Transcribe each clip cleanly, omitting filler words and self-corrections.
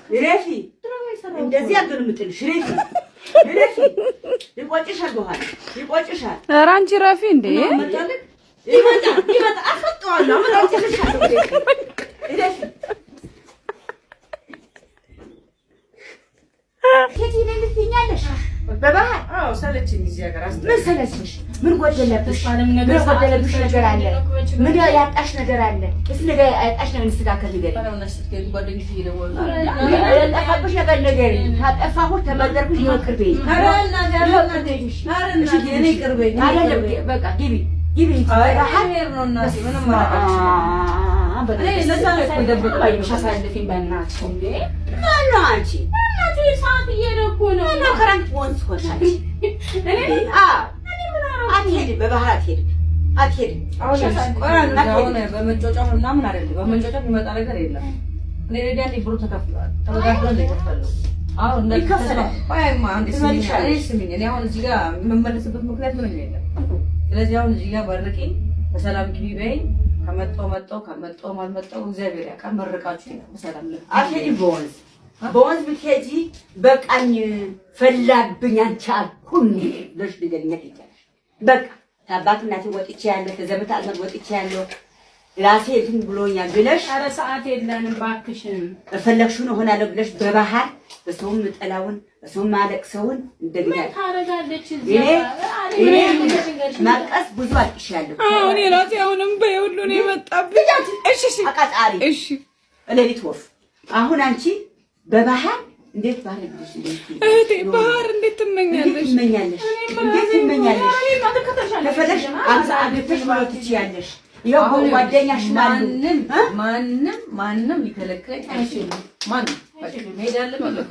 ረፊ እንደዚህ አገር ምጥልሽ ረፊ ይቆጭሻል በኋላ ይቆጭሻል ኧረ አንቺ ረፊ እንዴ ይመጣ አፈጣዋለሁ አመጣችልሻለሁ ረፊ ከዚህ ላይ ልትኛለሽ በባህር አዎ ሰለችኝ እዚህ ሀገር ምን ሰለችሽ ምን ጎደለብሽ ነገር አለ ምን ያጣሽ ነገር አለ እስ ነገር ያጣሽ ነገር እንስተካከል ነገር ጓደኞች ይደውሉ ያጣፋብሽ ነገር ታጠፋሁት ተመዘርኩሽ ይወቅርበኝ ኧረ እናት ያለቀደሽ እሺ እኔ ቅርበኝ አይደለም በቃ ግቢ ባህር ነው እናት ምንም ማለት እኔ ለዛሬ ደብቀኝ ሻሳልፊኝ በእናትሽ እንዴ ማነው አንቺ ሰዓት እየሄድኩ ነው እና ከረንት ወንዝ ሆናል እኔ አትሄድም በባህር አትሄድም አሁን በመጮጫው ምናምን አይደለም በመጮጫው የሚመጣ ነገር የለም እኔ ሬዲያ ብሩ ተከፍሏል ተረጋግጠን ነው የከፈለው አሁን እንደከፈለው ባይማ አንዴ ስሚኝ እኔ አሁን እዚህ ጋር የምመለስበት ምክንያት ምንም የለም ስለዚህ አሁን እዚህ ጋር ባርቂኝ በሰላም ግቢ በይ ከመጣው ማልመጣው እግዚአብሔር ያውቃል መርቃችሁ በሰላም ነው አትሄድም በወንዝ ብትሄጂ በቃኝ ፈላብኝ አንቺ አልኩኝ ለሽ ድገኛት ይቻላል በቃ ታባት እናቴ ወጥቼ ያለው ተዘመታ አዘር ወጥቼ ያለው ራሴ እንትን ብሎኛል ብለሽ ኧረ ሰዓት የለንም ባክሽን ፈለግሽው ነው ሆናለሁ ብለሽ በባህር በሰውም ጠላውን በሰውም ማለቅሰውን እንደገና ታረጋለች እኔ ማቀስ ብዙ አጥሻለሁ እኔ ራሴ አሁንም በይሁሉ ነው የመጣብኝ እሺ አቃጣሪ እሺ ለሊት ወፍ አሁን አንቺ በባህር እንዴት ባህር ልጅ እህቴ ባህር እንዴት ትመኛለሽ ለፈለሽ አንተ አግተሽ ማለት ትችያለሽ ይሄው ጓደኛሽ ማንንም ሊከለክለኝ አይችልም ማንንም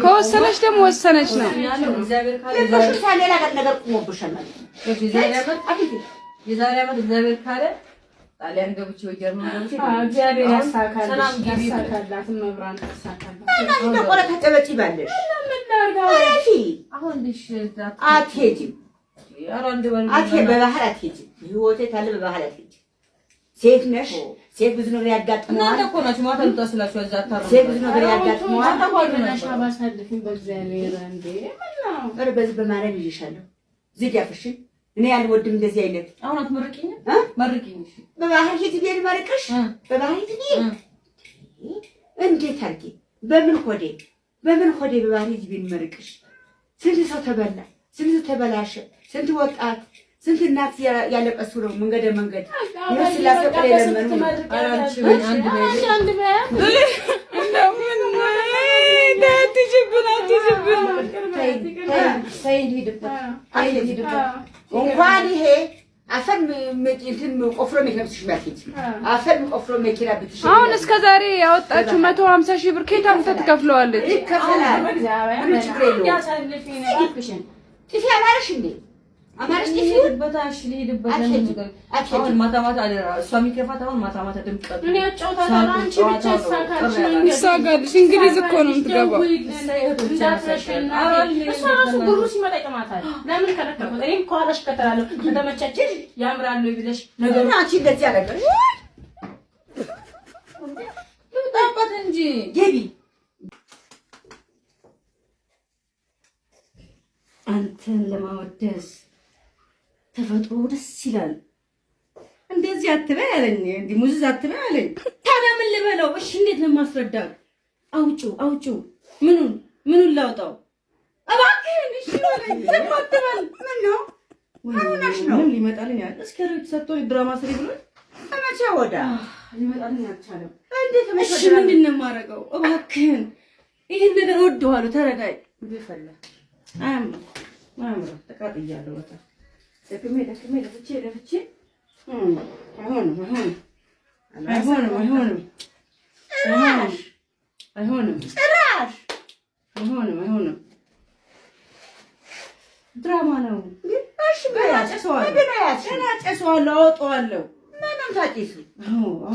ከወሰነች ደግሞ ወሰነች ነው እግዚአብሔር ካለ ሌላ ነገር ቆሞብሻል ማለት ነው የዛሬ ዓመት እግዚአብሔር ካለ ጣሊያን ገብቼ ወጀርመን ገብቼ እግዚአብሔር ያሳካላት መብራን ያሳካላት እና ቆረታ ተበጪ ባለሽ አሁን ልሽ አትሄጂም በባህር አትሄጂም ህይወቴ ታለ በባህር አትሄጂም ሴት ነሽ ሴት ብዙ ነገር ያጋጥመዋል እናንተ እኮ ናችሁ ማታ ልታስላችሁ እዛ ታረሙ ሴት ብዙ ነገር ያጋጥመዋል ታቆይነሽ አባሳልፊን በእግዚአብሔር እንዴ ምነው በዚህ በማረም ይዤሻለሁ ዝግ ያፍሽን እኔ ያልወድም እንደዚህ አይነት አሁን አትመርቂኝ መርቂኝ በባህር ሂጂ ቢል መርቅሽ በባህር ሂጂ እንዴት አድርጌ በምን ሆዴ በባህር ሂጂ ቢል መርቅሽ ስንት ሰው ተበላ ስንት ተበላሸ ስንት ወጣት ስንት እናት ያለቀሱ ነው መንገድ ይመስላል ለምን አንድ እንኳን ይሄ አፈር እንትን ቆፍሮ መኪናብትሽ ማርኬት አፈር ቆፍሮ መኪና ብትሽ አሁን እስከ ዛሬ ያወጣችሁ 150 ሺህ ብር ከየት አምጥታ ትከፍለዋለች? ይከፈላል። ምን ችግር የለውም። ያሳልፊኝ አልኩሽን ጥፊ አማርሽ እንዴ አማርሽ ጥፊ በታሽ ሊሄድበት አሁን ማታ አደራ እሷ የሚከፋት አሁን ማታ ድምቀት እኔ አጫውታታለሁ አንቺ ብቻ ሳካልሽ እንግሊዝ እኮ ነው የምትገባው እሷ ብሩ ሲመጣ ይጠማታል ለምን ከለከፈት እኔም ከኋላሽ ከተላለሁ ከተመቻችሽ ያምራል ነው ብለሽ ነገር አንቺ እንደዚህ ያደረገሽ ልጣባት እንጂ ገቢ አንተን ለማወደስ ተፈጥሮ ደስ ይላል እንደዚህ አትበይ አለኝ እንዴ ሙዝዝ አትበይ አለኝ ታዲያ ምን ልበለው እሺ እንዴት ነው ማስረዳው አውጪው ምኑን ላውጣው እባክህ እሺ ነው ተማተማል ምን ነው ምን ሊመጣልኝ ያለ እስከረክ ሰጥቶ ድራማ ስሪ ብሎ ተመቻ ወዳ ሊመጣልኝ አልቻለም እንዴት ነው እሺ ምንድን ነው የማደርገው እባክህ ይሄን ነገር ወደዋለሁ ተረዳይ ይፈላ አምሮ ተቃጥያለሁ ወጣ ለከሜ ለፍቼ አይሆንም ድራማ ነው እሺ በያጨሰዋለሁ አወጣዋለሁ ምንም ታጭሱ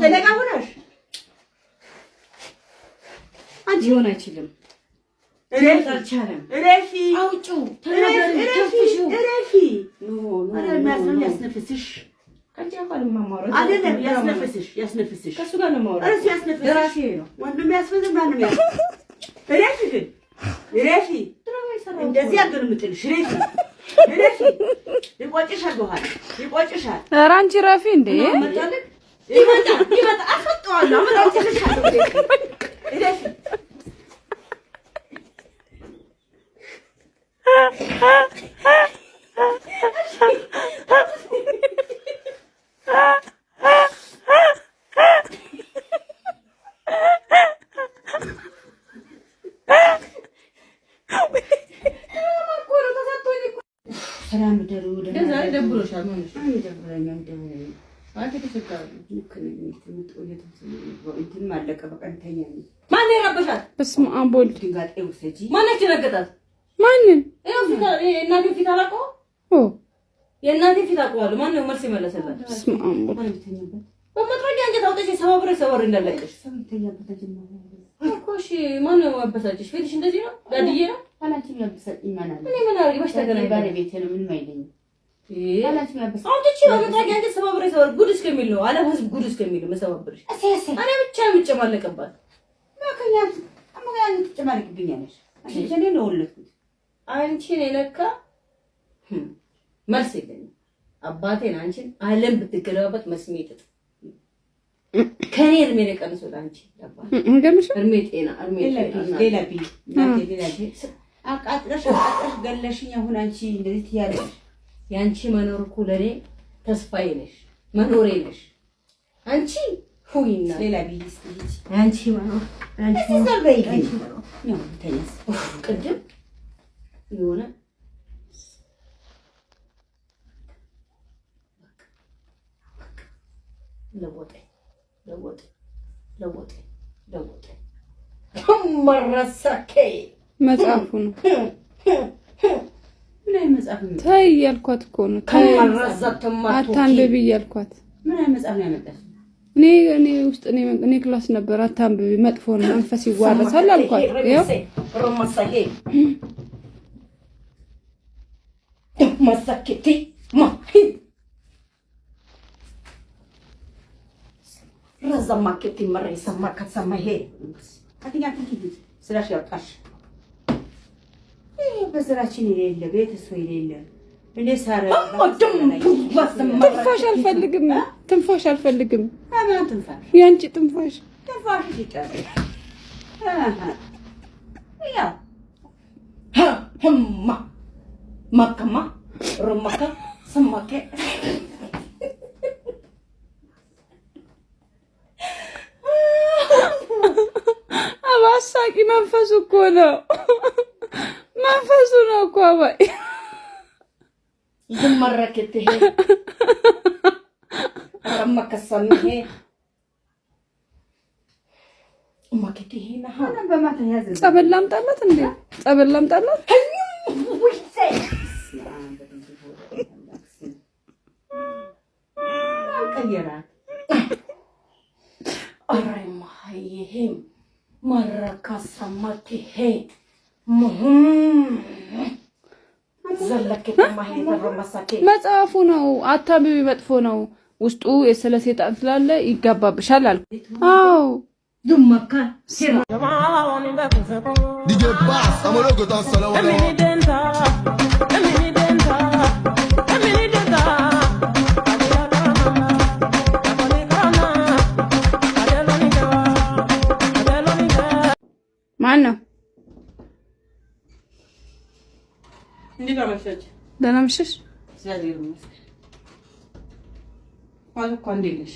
ተለጋውነሽ አንቺ ሆነ አይችልም አልቻለም ረፊ አውጪው ተናገሪ ተፍሽው ረፊ ኖ ያስነፍስሽ አንቺ አሁን ማማራ አይደለም ያስነፍስሽ ከሱ ጋር ነው ማውራት እሱ ያስነፍስሽ ራሴ ነው ወንድም ያስፈዝ ማንም ረፊ ግን ረፊ እንደዚህ አገርምጥልሽ ረፊ ይቆጭሻል በኋላ ይቆጭሻል። ኧረ አንቺ ረፊ እንዴ ይመጣ አፈጣዋለሁ አመጣችልሻለሁ ረፊ ሰላም ደሩ ዛሬ ደብሮሻል ማለት ነው። ደብረኛም ደብረኛ አንተ ተሰካሩ እንትን ማለቀ በቃ እንተኛ ማን ይረበሻል? በስመ አብ ወልድ ድንጋጤ ውሰጂ ማነች ነገጣት? ማንን? የእናቴ ፊት አላውቀው የእናቴ ፊት አውቀዋለሁ። ማን ነው መልስ የመለሰላት? በስመ አብ ወልድ በመጥረጊያ አንጀት አውጥቼ ሰባብረ እንዳለቀሽ እኮ እሺ። ማን ነው ያበሳጭሽ? ፊትሽ እንደዚህ ነው ጋድዬ ነው አላንቺም ያበሳጭኝ ማናለ እኔ ምን አድርጌ በስተገናኝ ባለቤቴ ነው ምንም አይለኝም። አላንቺም ያበሳጭኝ አውጥቼ በመጥረጊያ አንጀት ሰባብረ ጉድ እስከሚል ነው ዓለም ህዝብ ጉድ እስከሚል ነው መሰባብርሽ። እኔ ብቻ የምጨማለቅባት ማከኛት አማጋኝ ትጨማለቅብኛለሽ። አንቺ ነው ወለድኩት አንቺን የነካ መልስ የለኝም። አባቴን አንቺን ዓለም ብትገለባበት መስሜት ከኔ እድሜ ለቀንሶ ላንቺ ያባል እንገምሽ እድሜ ጤና ሌላ ቢ አቃጥለሽ ገለሽኝ። አሁን አንቺ እንደዚህ ትያለሽ። ያንቺ መኖር እኮ ለኔ ተስፋዬ ነሽ፣ መኖሬ ነሽ። አንቺ ሁይና ሌላ ቢ አንቺ መኖር አንቺ ዘልበይ ነው ተነስ ቅድም የሆነ ለወጤ መረሳኬ መጽሐፉ ነው። ምን አይ መጽሐፍ ነው? ታይ ያልኳት እኮ ነው። አታንብቢ ያልኳት። ምን አይ መጽሐፍ ነው ያመጣሽ? እኔ ውስጥ እኔ ክላስ ነበር። አታንብቢ መጥፎ ነው፣ መንፈስ ይዋረሳል አልኳት። ይኸው ሮማሳኬ ማሳኬቲ ረዛማኬቲ መረሰማ ከተሰማሄ አትኛት ስላሽ ያውጣሽ በስራችን የሌለ ቤተሰብ የሌለ እኔ ሳራ ትንፋሽ አልፈልግም። ትንፋሽ አልፈልግም። አማን ትንፋሽ ያንቺ ትንፋሽ ይቀር ያ ማከማ ሮማካ ሰማከ አባሳቂ መንፈሱ እኮ ነው። መንፈሱ ነው እኮ አባይ ዝመረከት ይሄ ረማከሰም ይሄ ማከት ይሄ ነህ በማታ ያዘ ጸበል ላምጣላት እንዴ? ጸበል ላምጣላት ቀየራት አራይማ ይሄም ማራካሳማት ይሄ ዘለከት ማህሌት ረማሳኬ መጽሐፉ ነው። አታንብቢ መጥፎ ነው። ውስጡ የስለ ሴጣን ስላለ ይጋባብሻል አልኩ። አዎ ዱማካ DJ Bass, amore che t'ha salato. ማን ነው? እንዴት አመሸሽ? ደህና መሸሽ? እግዚአብሔር ይመስገን። ዋልኩ እንዴት ነሽ?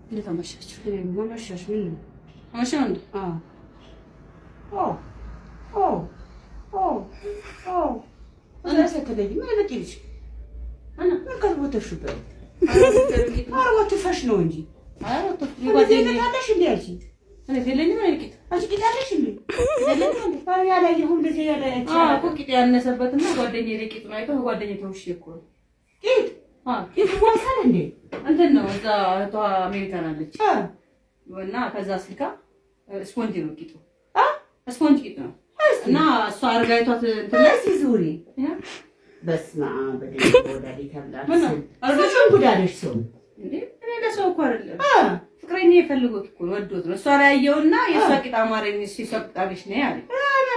እንዴት አመሸሽ? ወመሸሽ ምን አመሸሽ እንዴ? እኔ ሰከደኝ ምን ለቂልሽ አና ከልቦ ተሽበ አረጋት ፈሽ ነው እንጂ አረጋት ጓደኛዬ ታደሽ እንዴ አልሽ እኔ ፈለኝ ምን ልቂት አንቺ ቂጣለሽ እንዴ ለምን እንዴ ባሪ ያላየሁ እንደዚህ ያለ እኮ ቂጥ ያነሰበትና ጓደኛዬ ለቂጥ ነው አይተው ጓደኛዬ ተውሽ እኮ ቂጥ ቂጥ ወሰን እንዴ እንትን ነው እዛ እህቷ አሜሪካን አለች እና ከዛ ስልካ ስፖንጅ ነው ቂጡ ስፖንጅ ቂጥ ነው እና እሷ አርጋይቷት እንትን ለሲ ዙሪ በስማ በደንብ ወዳዲ ተብላ ምን አርጋሽን ጉዳለሽ ሰው እንዴ እኔ ለሰው እኮ አይደለም ፍቅረኛ የፈልጎት እኮ ወዶት ነው። እሷ ላይ ያየውና የሷ ቂጣ አማረኝ ሲሰቅጣልሽ ነው ያለ።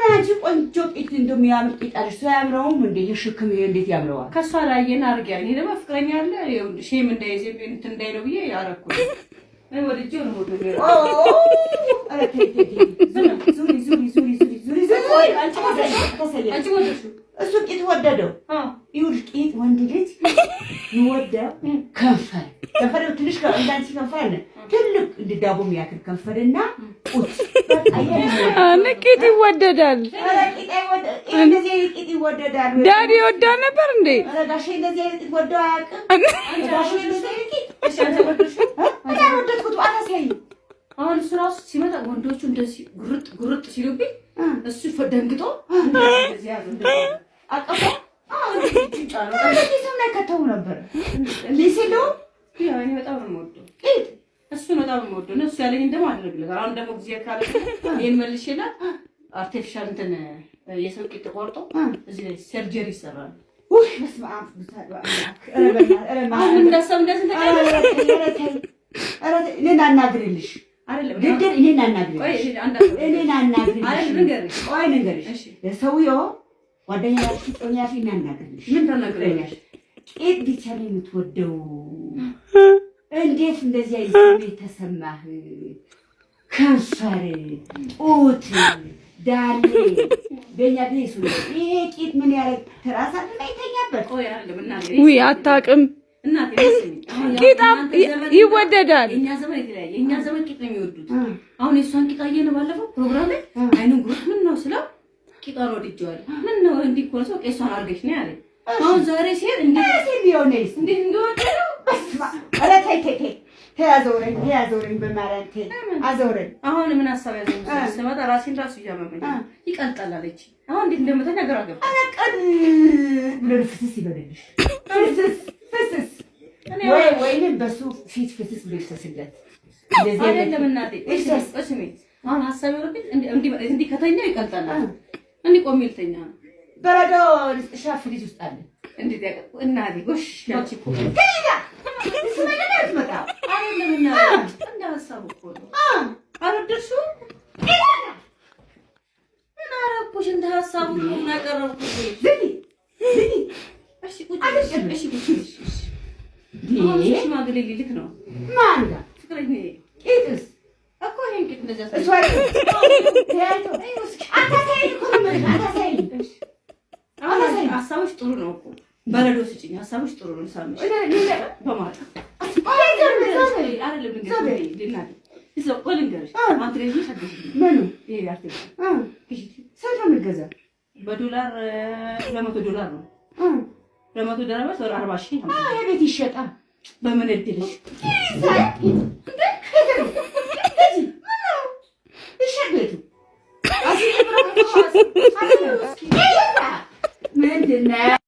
አንቺ ቆንጆ ቂጥ እንደሚያምር ቂጣልሽ ያምረውም እንዴ የሽክም እንዴት ያምረዋል? ከሷ ላይ የና አርግ ያለ። ይሄ ደግሞ ፍቅረኛ አለ ሼም እንዳይዘብ እንትን እንዳይለው ብዬ ያረኩ ነው። ወድጄው ነው ወዶ ነው። አረ ዙሪ አንቺ ወደሽ እሱ ቂጥ ወደደው። ይሁን ቂጥ ወንድ ልጅ ይወደው ከንፈር ትንሽ እንዳንቺ ከንፈር ትልቅ ዳቦ የሚያክል ከንፈርና ቁጥ ቂጥ ይወደዳል። እንደዚህ ቂጥ ይወደዳል። ዳዲ ወዳ ነበር እንዴ? ጋሼ እንደዚህ ቂጥ ወደው አያውቅም። ጋሼ እንደዚህ ቂጥ ወደድኩት አታሳይ። አሁን እሱ ራሱ ሲመጣ ወንዶቹ እንደዚህ ጉርጥ ሲሉብኝ እሱ ደንግጦ እንደዚህ ያዘ አቀፈ። እንደዚህ ላይ ከተው ነበር ሊሲሉ እኔ በጣም ነው የምወደው እሱ ነው በጣም የምወደው ነው። እሱ ያለኝ ደግሞ አደረግልህ። አሁን ደግሞ ጊዜ ካለ ይሄን መልሼላት አርቲፊሻል እንትን የሰው ቂጥ ቆርጦ እዚህ ላይ ሰርጀሪ ይሰራል። ውይ በስመ አብ አሁን እንደሰው እንደዚህ ተቀበለ። እኔን አናግርልሽ አይደለም ድድር እኔን አናግርልሽ እኔን አናግርልሽ አይደለም ቆይ ንገርሽ ሰውዬው ጓደኛሽ ጦኛሽ እናናግርልሽ ምን ተናግረኛሽ? ቂጥ ብቻ ነው የምትወደው። እንዴት እንደዚህ አይነት ስሜት ተሰማህ? ከንፈር ጡት ዳሌ በእኛ ቤት ይሄ ቂጥ ምን ያደርግ ትራሳት ላይ ተኛበት። ቆይ አይደለም እናቴ ውይ አታውቅም። እናቴ ቂጣ ይወደዳል። የኛ ዘመን የተለያየ የኛ ዘመን ቂጥ ነው የሚወዱት። አሁን የሷን ቂጣ ነው ባለፈው ፕሮግራም ላይ አይኑን ጉርት ምን ነው ስለው ቂጣን ወድጄዋለሁ። ምን ነው እንዲህ እኮ ነው ቄሷን አድርገሽ ነው ያለኝ። አሁን ዛሬ ሲሄድ እንዴት ቢሆንስ እንዴት እንደወደደው በስማ አረ ተይ ተያዘውረኝ በማለት አዘውረኝ። አሁን ምን ሐሳብ ያዘኝ ስመጣ ራሴን ራሱ እያመመኝ ይቀልጣል አለች። አሁን እንዴት እንደምተኛ ግራ ገባኝ። አለቀን ብሎ ፍስስ ይበልልሽ ፍስስ ወይንም በሱ ፊት ፍስስ ብሎ ይፍሰስለት። እንደዚህ አይደለም እናቴ እሺ አሁን ሐሳብ ይወርብኝ እንዲህ ከተኛው ይቀልጣል። እንዲህ ቆሜ ልተኛ በረዶ ሻፍ ፍሪጅ ውስጥ አለ። እንዴት ያቀ እናቴ ጎሽ ያቺ እኮ ከሌላ ስመለስ መጣ አይደለም እናቴ እንደ ሐሳብ እኮ ነው። አልወደድሽው ምን አረኩሽ? እንደ ሐሳቡ ነው ያቀረብኩት። ዝጊ እሺ ቁጭ እሺ ሽማግሌ ሊልክ ነው። ማን ጋር ፍቅረኛዬ ቂጥስ እኮ ይሄን ቂጥ እንደዚያ እሷ ተያይቶ ሀሳቦች ጥሩ ነው እኮ በረዶ ስጭኝ። ሀሳቦች ጥሩ ነው። ሳምሽ በማለት አይደለም ልናድ እዛው ቆልንገርሽ ማትሬጂ ሸደሽ ምኑ ይሄ ያርተሽ ስንት ነው የሚገዛው? በዶላር $200 ነው። $200 ወር 40,000 ነው። የቤት ይሸጣል። በምን እድልሽ ምንድን ነው